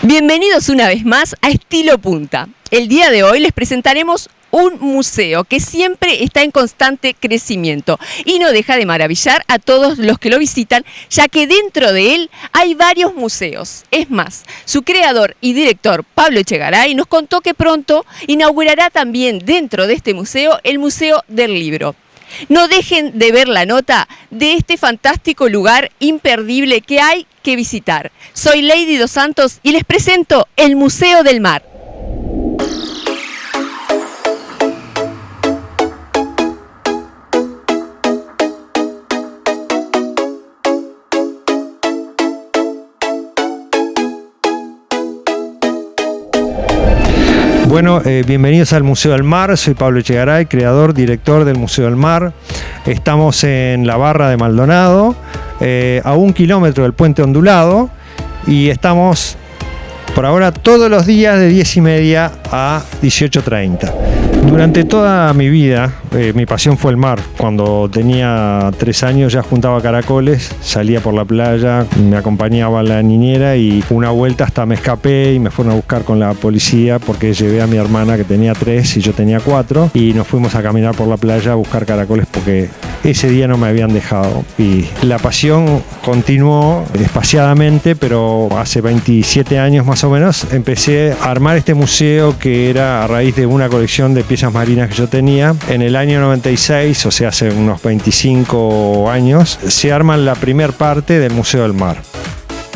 Bienvenidos una vez más a Estilo Punta. El día de hoy les presentaremos un museo que siempre está en constante crecimiento y no deja de maravillar a todos los que lo visitan, ya que dentro de él hay varios museos. Es más, su creador y director, Pablo Echegaray, nos contó que pronto inaugurará también dentro de este museo el Museo del Libro. No dejen de ver la nota de este fantástico lugar imperdible que hay que visitar. Soy Lady Dos Santos y les presento el Museo del Mar. Bueno, bienvenidos al Museo del Mar. Soy Pablo Echegaray, creador, director del Museo del Mar. Estamos en la Barra de Maldonado, a 1 kilómetro del puente ondulado, y estamos por ahora todos los días de 10:30 a 18:30. Durante toda mi vida, mi pasión fue el mar. Cuando tenía 3 años ya juntaba caracoles, salía por la playa, me acompañaba la niñera y una vuelta hasta me escapé y me fueron a buscar con la policía porque llevé a mi hermana que tenía 3 y yo tenía 4 y nos fuimos a caminar por la playa a buscar caracoles porque ese día no me habían dejado. Y la pasión continuó espaciadamente, pero hace 27 años más o menos empecé a armar este museo que era a raíz de una colección de piezas marinas que yo tenía. En el año 96, o sea, hace unos 25 años, se arma la primer parte del Museo del Mar.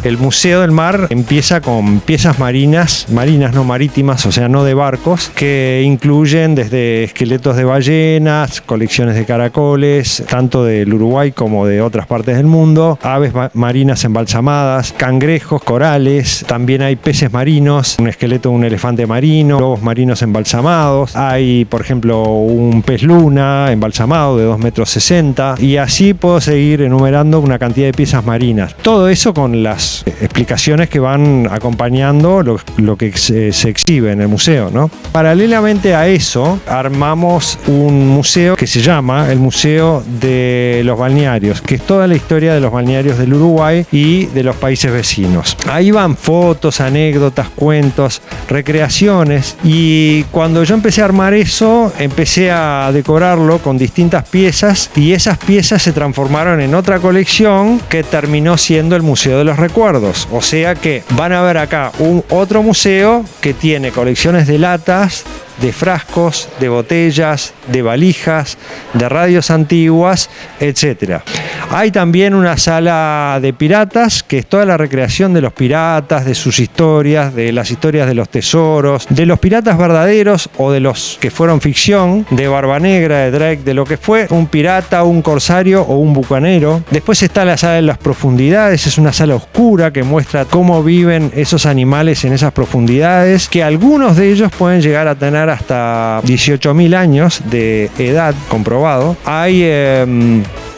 El Museo del Mar empieza con piezas marinas no marítimas, o sea, no de barcos, que incluyen desde esqueletos de ballenas, colecciones de caracoles, tanto del Uruguay como de otras partes del mundo, aves marinas embalsamadas, cangrejos, corales, también hay peces marinos, un esqueleto de un elefante marino, lobos marinos embalsamados, hay, por ejemplo, un pez luna embalsamado de 2,60 metros, y así puedo seguir enumerando una cantidad de piezas marinas. Todo eso con las explicaciones que van acompañando lo que se exhibe en el museo, ¿no? Paralelamente a eso, armamos un museo que se llama el Museo de los Balnearios, que es toda la historia de los balnearios del Uruguay y de los países vecinos. Ahí van fotos, anécdotas, cuentos, recreaciones, y cuando yo empecé a armar eso, empecé a decorarlo con distintas piezas, y esas piezas se transformaron en otra colección que terminó siendo el Museo de los Recuerdos. O sea que van a ver acá otro museo que tiene colecciones de latas, de frascos, de botellas, de valijas, de radios antiguas, etc. Hay también una sala de piratas, que es toda la recreación de los piratas, de sus historias, de las historias de los tesoros, de los piratas verdaderos o de los que fueron ficción, de Barbanegra, de Drake, de lo que fue un pirata, un corsario o un bucanero. Después está la sala de las profundidades, es una sala oscura que muestra cómo viven esos animales en esas profundidades, que algunos de ellos pueden llegar a tener hasta 18.000 años de edad comprobado. Hay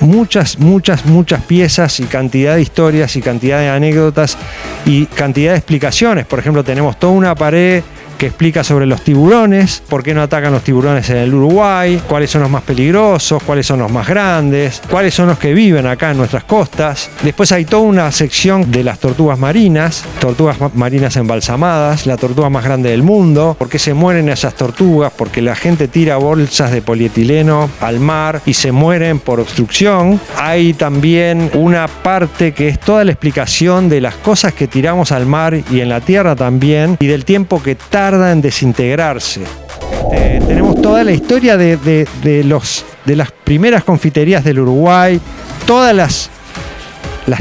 muchas piezas y cantidad de historias y cantidad de anécdotas y cantidad de explicaciones. Por ejemplo, tenemos toda una pared que explica sobre los tiburones, por qué no atacan los tiburones en el Uruguay, cuáles son los más peligrosos, cuáles son los más grandes, cuáles son los que viven acá en nuestras costas. Después hay toda una sección de las tortugas marinas embalsamadas, la tortuga más grande del mundo, por qué se mueren esas tortugas, porque la gente tira bolsas de polietileno al mar y se mueren por obstrucción. Hay también una parte que es toda la explicación de las cosas que tiramos al mar y en la tierra también, y del tiempo que tarda en desintegrarse. Tenemos toda la historia de las primeras confiterías del Uruguay, todas las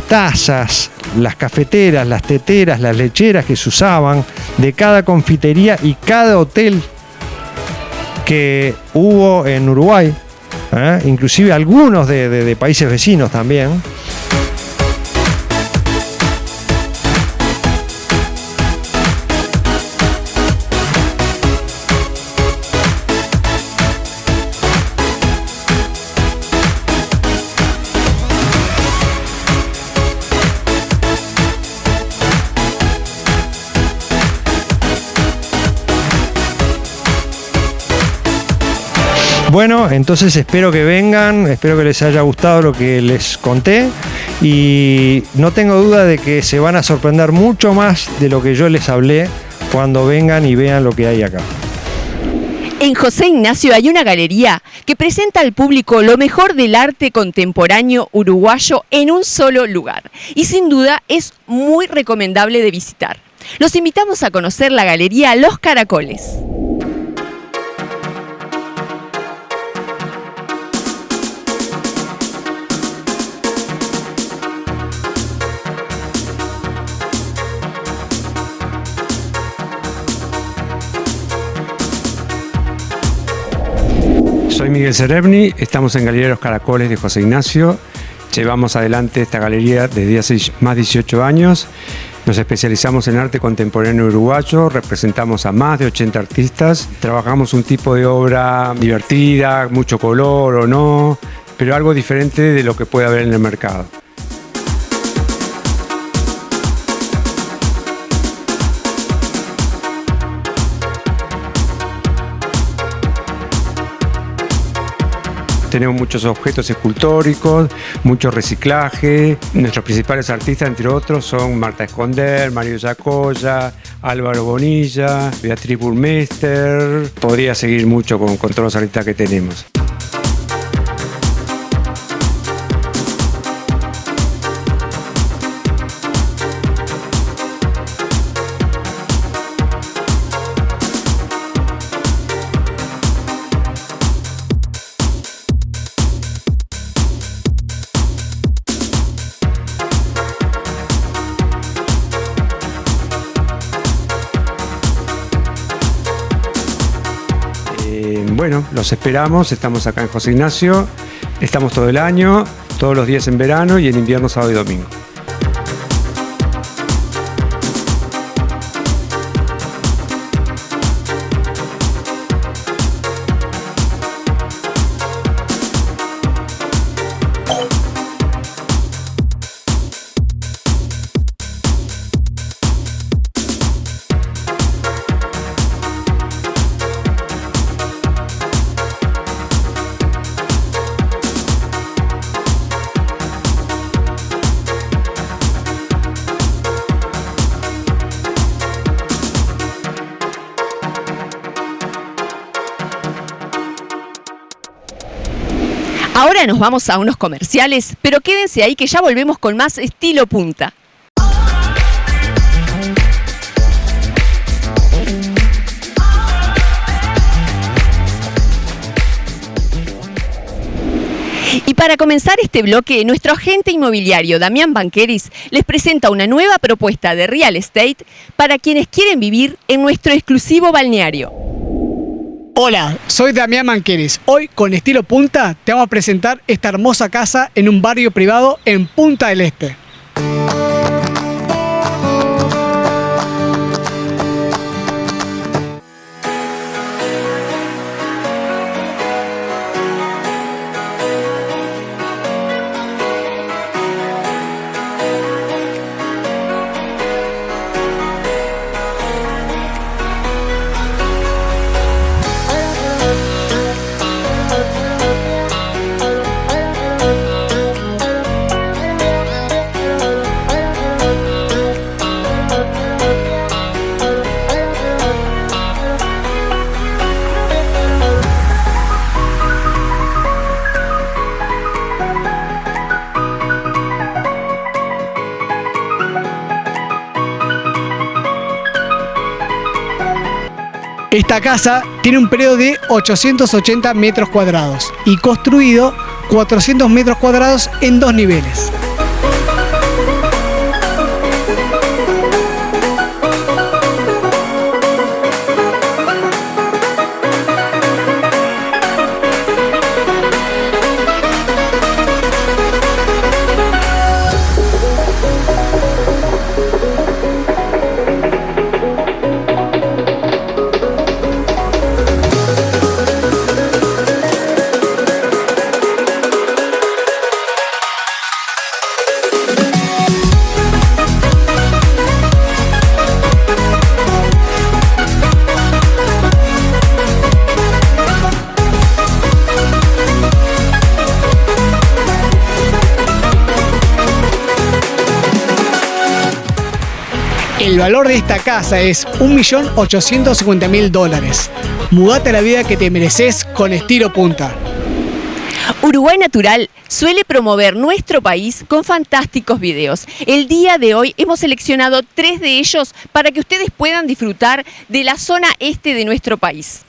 tazas, las cafeteras, las teteras, las lecheras que se usaban de cada confitería y cada hotel que hubo en Uruguay, inclusive algunos de países vecinos también. Bueno, entonces espero que vengan, espero que les haya gustado lo que les conté y no tengo duda de que se van a sorprender mucho más de lo que yo les hablé cuando vengan y vean lo que hay acá. En José Ignacio hay una galería que presenta al público lo mejor del arte contemporáneo uruguayo en un solo lugar. Y sin duda es muy recomendable de visitar. Los invitamos a conocer la galería Los Caracoles. Soy Miguel Cerebni, estamos en Galería Los Caracoles de José Ignacio. Llevamos adelante esta galería desde hace más de 18 años. Nos especializamos en arte contemporáneo uruguayo, representamos a más de 80 artistas. Trabajamos un tipo de obra divertida, mucho color o no, pero algo diferente de lo que puede haber en el mercado. Tenemos muchos objetos escultóricos, mucho reciclaje. Nuestros principales artistas, entre otros, son Marta Esconder, Mario Yacoya, Álvaro Bonilla, Beatriz Burmester. Podría seguir mucho con todos los artistas que tenemos. Bueno, los esperamos, estamos acá en José Ignacio, estamos todo el año, todos los días en verano y en invierno, sábado y domingo. Ahora nos vamos a unos comerciales, pero quédense ahí que ya volvemos con más Estilo Punta. Y para comenzar este bloque, nuestro agente inmobiliario Damián Banqueris les presenta una nueva propuesta de real estate para quienes quieren vivir en nuestro exclusivo balneario. Hola, soy Damián Banqueris. Hoy con Estilo Punta te vamos a presentar esta hermosa casa en un barrio privado en Punta del Este. Esta casa tiene un predio de 880 metros cuadrados y construido 400 metros cuadrados en 2 niveles. El valor de esta casa es $1.850.000. Mudate a la vida que te mereces con Estilo Punta. Uruguay Natural suele promover nuestro país con fantásticos videos. El día de hoy hemos seleccionado 3 de ellos para que ustedes puedan disfrutar de la zona este de nuestro país.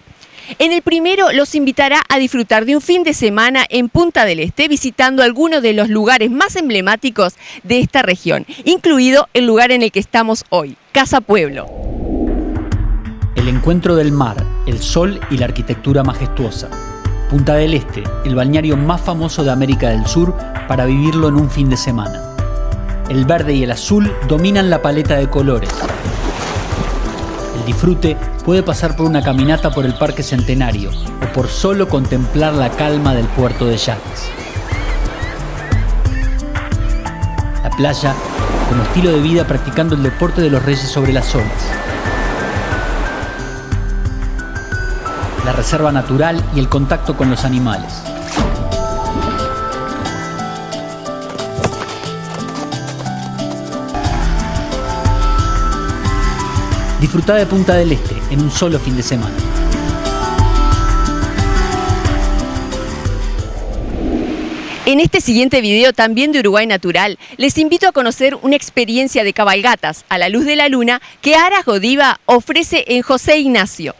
En el primero los invitará a disfrutar de un fin de semana en Punta del Este, visitando algunos de los lugares más emblemáticos de esta región, incluido el lugar en el que estamos hoy, Casa Pueblo. El encuentro del mar, el sol y la arquitectura majestuosa. Punta del Este, el balneario más famoso de América del Sur para vivirlo en un fin de semana. El verde y el azul dominan la paleta de colores. El disfrute puede pasar por una caminata por el Parque Centenario o por solo contemplar la calma del puerto de yates. La playa como estilo de vida practicando el deporte de los reyes sobre las olas. La reserva natural y el contacto con los animales. Disfrutá de Punta del Este en un solo fin de semana. En este siguiente video, también de Uruguay Natural, les invito a conocer una experiencia de cabalgatas a la luz de la luna que Aras Godiva ofrece en José Ignacio.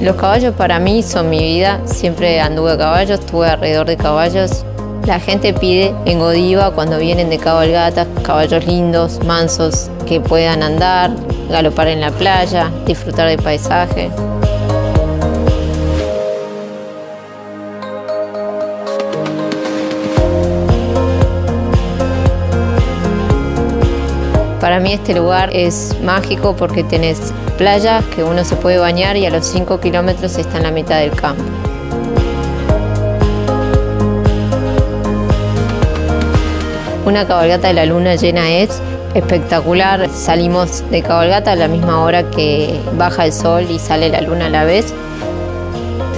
Los caballos para mí son mi vida, siempre anduve a caballo, estuve alrededor de caballos. La gente pide en Godiva cuando vienen de cabalgatas, caballos lindos, mansos, que puedan andar, galopar en la playa, disfrutar del paisaje. Para mí este lugar es mágico porque tenés playa que uno se puede bañar y a los 5 kilómetros está en la mitad del campo. Una cabalgata de la luna llena es espectacular. Salimos de cabalgata a la misma hora que baja el sol y sale la luna a la vez.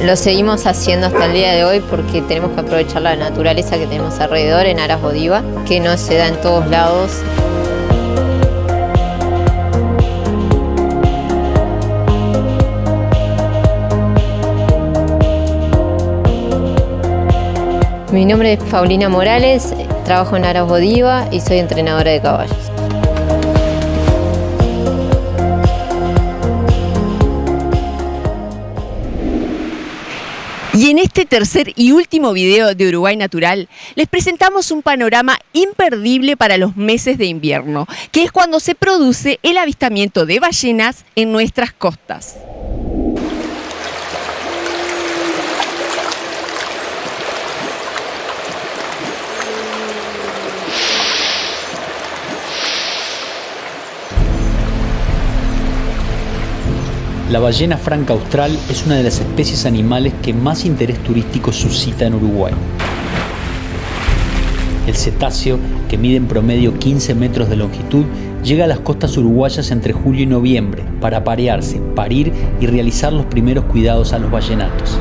Lo seguimos haciendo hasta el día de hoy porque tenemos que aprovechar la naturaleza que tenemos alrededor en Aras Godiva, que no se da en todos lados. Mi nombre es Paulina Morales, trabajo en Aras Godiva y soy entrenadora de caballos. Y en este tercer y último video de Uruguay Natural, les presentamos un panorama imperdible para los meses de invierno, que es cuando se produce el avistamiento de ballenas en nuestras costas. La ballena franca austral es una de las especies animales que más interés turístico suscita en Uruguay. El cetáceo, que mide en promedio 15 metros de longitud, llega a las costas uruguayas entre julio y noviembre para aparearse, parir y realizar los primeros cuidados a los ballenatos.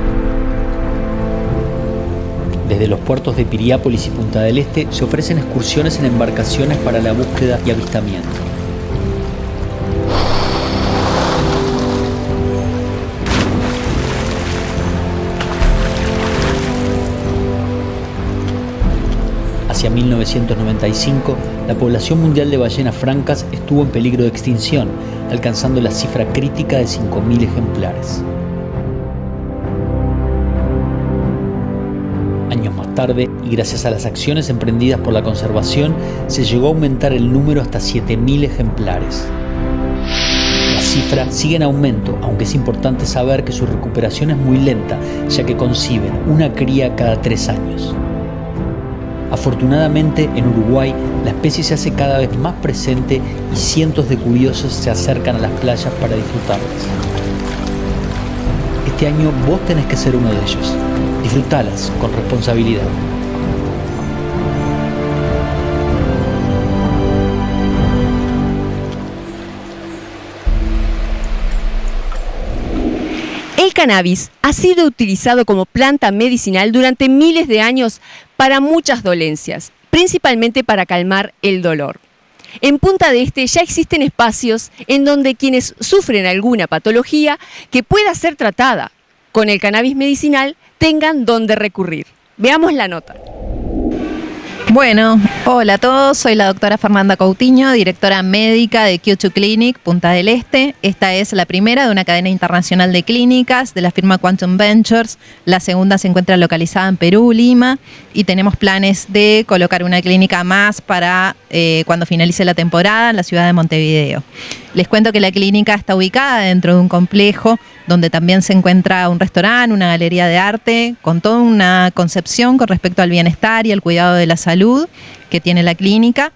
Desde los puertos de Piriápolis y Punta del Este se ofrecen excursiones en embarcaciones para la búsqueda y avistamiento. Hacia 1995, la población mundial de ballenas francas estuvo en peligro de extinción, alcanzando la cifra crítica de 5.000 ejemplares. Años más tarde, y gracias a las acciones emprendidas por la conservación, se llegó a aumentar el número hasta 7.000 ejemplares. La cifra sigue en aumento, aunque es importante saber que su recuperación es muy lenta, ya que conciben una cría cada 3 años. Afortunadamente, en Uruguay, la especie se hace cada vez más presente y cientos de curiosos se acercan a las playas para disfrutarlas. Este año vos tenés que ser uno de ellos. Disfrutalas con responsabilidad. cannabis ha sido utilizado como planta medicinal durante miles de años para muchas dolencias, principalmente para calmar el dolor. En Punta del Este ya existen espacios en donde quienes sufren alguna patología que pueda ser tratada con el cannabis medicinal tengan donde recurrir. Veamos la nota. Bueno, hola a todos, soy la doctora Fernanda Coutinho, directora médica de Q2 Clinic, Punta del Este. Esta es la primera de una cadena internacional de clínicas de la firma Quantum Ventures. La segunda se encuentra localizada en Perú, Lima, y tenemos planes de colocar una clínica más para cuando finalice la temporada en la ciudad de Montevideo. Les cuento que la clínica está ubicada dentro de un complejo donde también se encuentra un restaurante, una galería de arte, con toda una concepción con respecto al bienestar y el cuidado de la salud que tiene la clínica.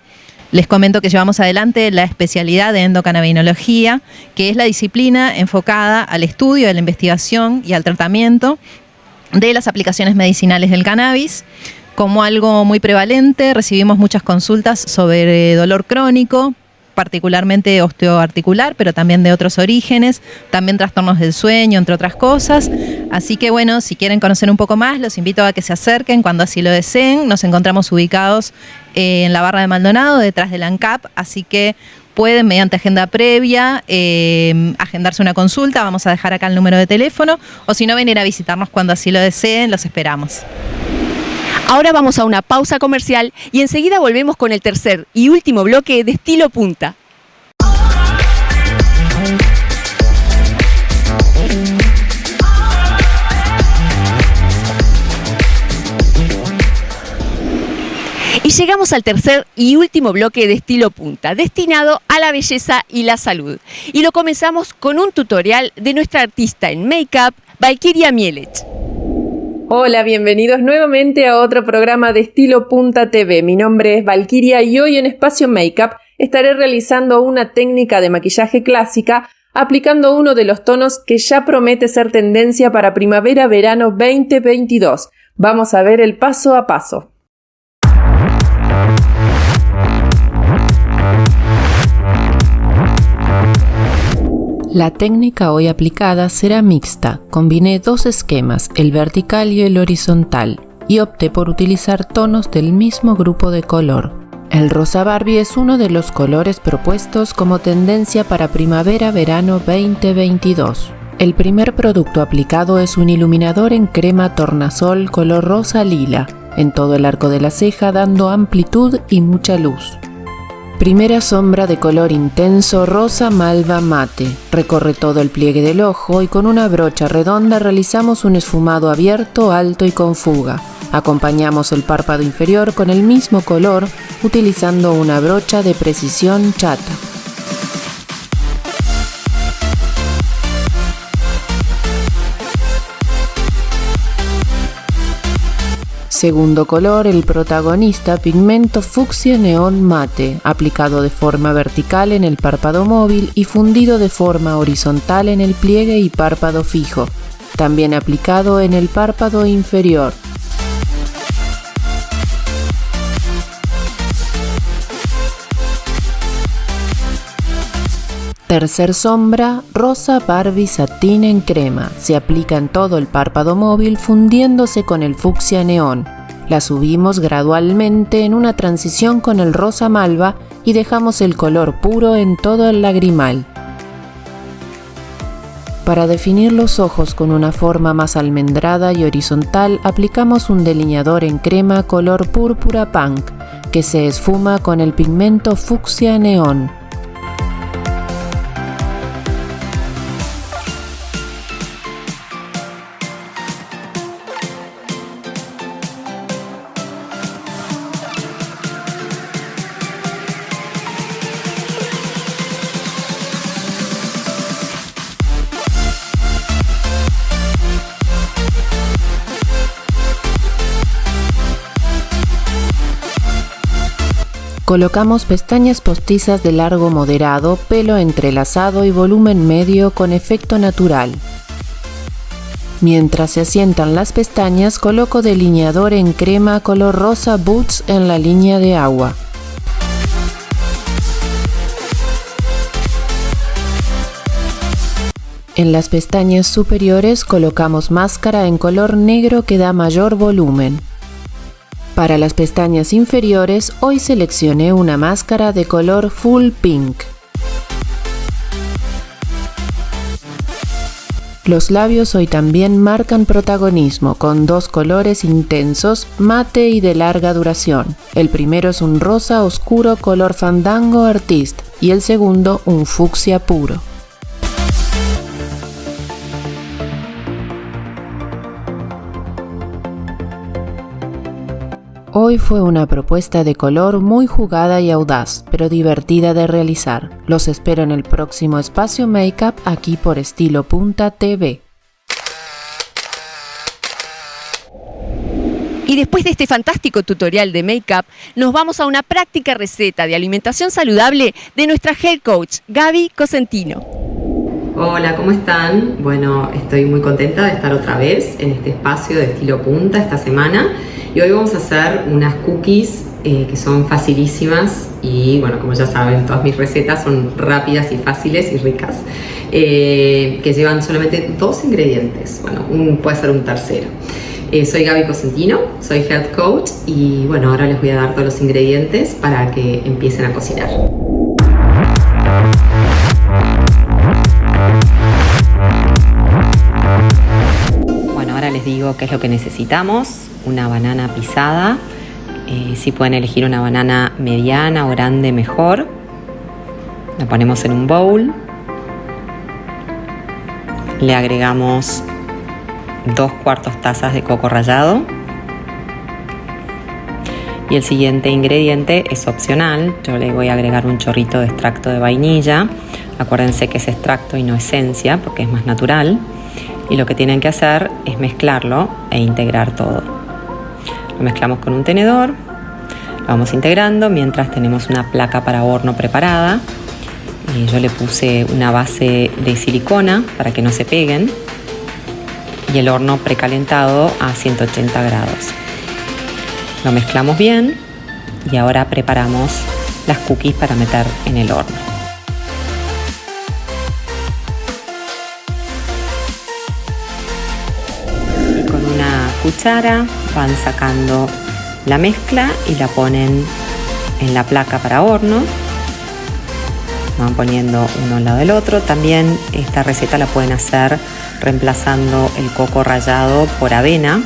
Les comento que llevamos adelante la especialidad de endocannabinología, que es la disciplina enfocada al estudio, a la investigación y al tratamiento de las aplicaciones medicinales del cannabis. Como algo muy prevalente, recibimos muchas consultas sobre dolor crónico, particularmente osteoarticular, pero también de otros orígenes, también trastornos del sueño, entre otras cosas. Así que bueno, si quieren conocer un poco más, los invito a que se acerquen cuando así lo deseen. Nos encontramos ubicados en la Barra de Maldonado, detrás del ANCAP, así que pueden, mediante agenda previa, agendarse una consulta. Vamos a dejar acá el número de teléfono, o si no, venir a visitarnos cuando así lo deseen. Los esperamos. Ahora vamos a una pausa comercial y enseguida volvemos con el tercer y último bloque de Estilo Punta. Y llegamos al tercer y último bloque de Estilo Punta, destinado a la belleza y la salud. Y lo comenzamos con un tutorial de nuestra artista en make-up, Valkyria Mielech. Hola, bienvenidos nuevamente a otro programa de Estilo Punta TV. Mi nombre es Valkyria y hoy en Espacio Makeup estaré realizando una técnica de maquillaje clásica aplicando uno de los tonos que ya promete ser tendencia para primavera-verano 2022. Vamos a ver el paso a paso. La técnica hoy aplicada será mixta. Combiné dos esquemas, el vertical y el horizontal, y opté por utilizar tonos del mismo grupo de color. El rosa Barbie es uno de los colores propuestos como tendencia para primavera-verano 2022. El primer producto aplicado es un iluminador en crema tornasol color rosa lila, en todo el arco de la ceja dando amplitud y mucha luz. Primera sombra de color intenso rosa malva mate. Recorre todo el pliegue del ojo y con una brocha redonda realizamos un esfumado abierto, alto y con fuga. Acompañamos el párpado inferior con el mismo color utilizando una brocha de precisión chata. Segundo color, el protagonista, pigmento fucsia neón mate, aplicado de forma vertical en el párpado móvil y fundido de forma horizontal en el pliegue y párpado fijo, también aplicado en el párpado inferior. Tercer sombra, rosa Barbie satín en crema. Se aplica en todo el párpado móvil fundiéndose con el fucsia neón. La subimos gradualmente en una transición con el rosa malva y dejamos el color puro en todo el lagrimal. Para definir los ojos con una forma más almendrada y horizontal, aplicamos un delineador en crema color púrpura punk, que se esfuma con el pigmento fucsia neón. Colocamos pestañas postizas de largo moderado, pelo entrelazado y volumen medio con efecto natural. Mientras se asientan las pestañas, coloco delineador en crema color rosa Boots en la línea de agua. En las pestañas superiores colocamos máscara en color negro que da mayor volumen. Para las pestañas inferiores, hoy seleccioné una máscara de color full pink. Los labios hoy también marcan protagonismo con 2 colores intensos, mate y de larga duración. El primero es un rosa oscuro color Fandango Artist y el segundo un fucsia puro. Hoy fue una propuesta de color muy jugada y audaz, pero divertida de realizar. Los espero en el próximo Espacio Makeup aquí por Estilo.tv. Y después de este fantástico tutorial de make-up, nos vamos a una práctica receta de alimentación saludable de nuestra Health Coach, Gaby Cosentino. Hola, ¿cómo están? Bueno, estoy muy contenta de estar otra vez en este espacio de Estilo Punta esta semana. Y hoy vamos a hacer unas cookies que son facilísimas y bueno, como ya saben, todas mis recetas son rápidas y fáciles y ricas, que llevan solamente 2 ingredientes, bueno, puede ser un tercero. Soy Gaby Cosentino, soy Health Coach y bueno, ahora les voy a dar todos los ingredientes para que empiecen a cocinar. Bueno, ahora les digo qué es lo que necesitamos. Una banana pisada, si pueden elegir una banana mediana o grande mejor. La ponemos en un bowl, le agregamos 2/4 tazas de coco rallado y el siguiente ingrediente es opcional. Yo le voy a agregar un chorrito de extracto de vainilla. Acuérdense que es extracto y no esencia porque es más natural, y lo que tienen que hacer es mezclarlo e integrar todo. Lo mezclamos con un tenedor, lo vamos integrando mientras tenemos una placa para horno preparada. Yo le puse una base de silicona para que no se peguen y el horno precalentado a 180 grados. Lo mezclamos bien y ahora preparamos las cookies para meter en el horno. Y con una cuchara van sacando la mezcla y la ponen en la placa para horno. Van poniendo uno al lado del otro. También esta receta la pueden hacer reemplazando el coco rallado por avena,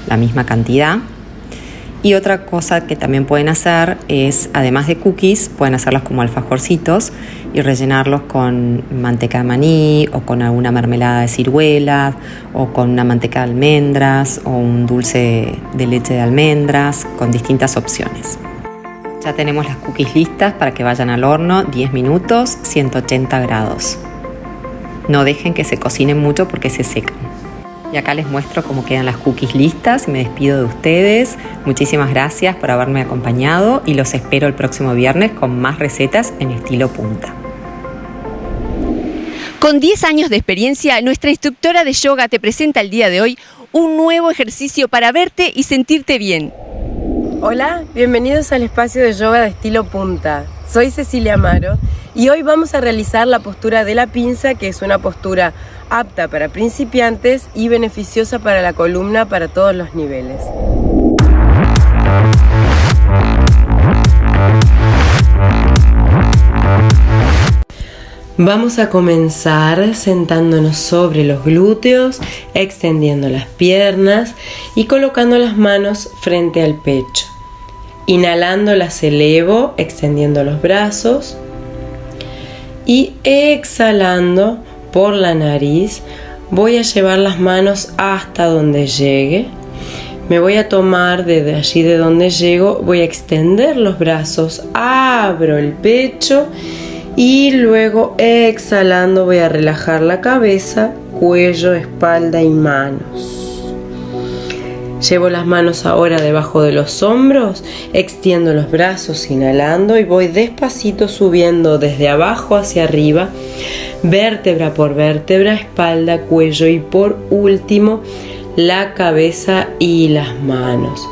la misma cantidad. Y otra cosa que también pueden hacer es, además de cookies, pueden hacerlos como alfajorcitos y rellenarlos con manteca de maní o con alguna mermelada de ciruelas o con una manteca de almendras o un dulce de leche de almendras, con distintas opciones. Ya tenemos las cookies listas para que vayan al horno, 10 minutos, 180 grados. No dejen que se cocinen mucho porque se secan. Y acá les muestro cómo quedan las cookies listas y me despido de ustedes. Muchísimas gracias por haberme acompañado y los espero el próximo viernes con más recetas en Estilo Punta. Con 10 años de experiencia, nuestra instructora de yoga te presenta el día de hoy un nuevo ejercicio para verte y sentirte bien. Hola, bienvenidos al espacio de yoga de Estilo Punta. Soy Cecilia Amaro y hoy vamos a realizar la postura de la pinza, que es una postura apta para principiantes y beneficiosa para la columna para todos los niveles. Vamos a comenzar sentándonos sobre los glúteos, extendiendo las piernas y colocando las manos frente al pecho. Inhalando las elevo, extendiendo los brazos y exhalando por la nariz voy a llevar las manos hasta donde llegue. Me voy a tomar desde allí de donde llego, voy a extender los brazos, abro el pecho y luego exhalando voy a relajar la cabeza, cuello, espalda y manos. Llevo las manos ahora debajo de los hombros, extiendo los brazos inhalando y voy despacito subiendo desde abajo hacia arriba, vértebra por vértebra, espalda, cuello y por último la cabeza y las manos.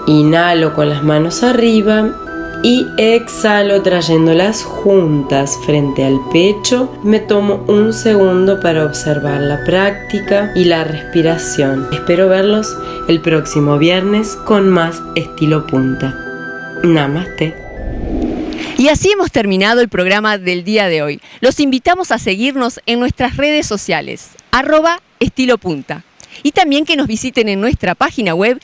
Inhalo con las manos arriba y exhalo trayéndolas juntas frente al pecho. Me tomo un segundo para observar la práctica y la respiración. Espero verlos el próximo viernes con más estilo punta. Namaste. Y así hemos terminado el programa del día de hoy. Los invitamos a seguirnos en nuestras redes sociales, @estilopunta. Y también que nos visiten en nuestra página web